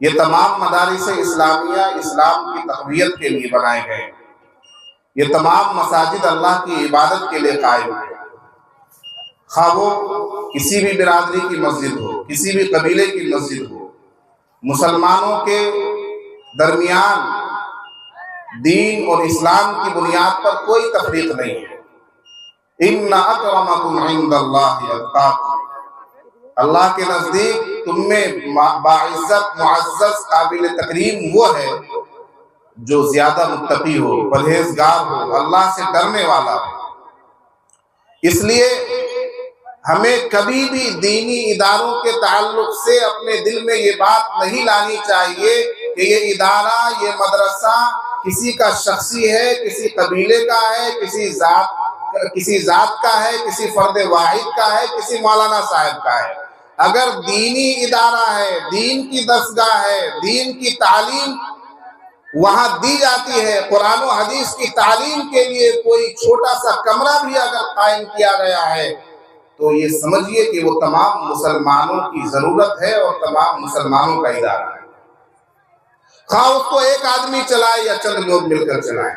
ये तमाम मदारिस इस्लामिया इस्लाम की तक़वियत के लिए बनाए गए। ये तमाम मसाजिद अल्लाह की इबादत के लिए कायम है। खा वो किसी भी बिरादरी की मस्जिद हो, किसी भी कबीले की मस्जिद हो, मुसलमानों के दरमियान दीन और इस्लाम की बुनियाद पर कोई तफरीक नहीं है। इन्ना अकरमकुम इंदल्लाहि अत्काकुम, अल्लाह के नजदीक तुम में बाइज्जत मुअज़्ज़ज़ काबिल तकरीम वो है जो ज्यादा मुत्तकी हो, परहेजगार हो, अल्लाह से डरने वाला हो। इसलिए हमें कभी भी दीनी इदारों के ताल्लुक से अपने दिल में ये बात नहीं लानी चाहिए कि ये इदारा, ये मदरसा किसी का शख्सी है, किसी कबीले का है, किसी जात का है, किसी फर्द वाहिद का है, किसी मौलाना साहब का है। अगर दीनी इदारा है, दीन की दरसगाह है, दीन की तालीम वहां दी जाती है, कुरान और हदीस की तालीम के लिए कोई छोटा सा कमरा भी अगर कायम किया गया है तो ये समझिए कि वो तमाम मुसलमानों की जरूरत है और तमाम मुसलमानों का इदारा है। खा उसको एक आदमी चलाए या चंद लोग मिलकर चलाएं।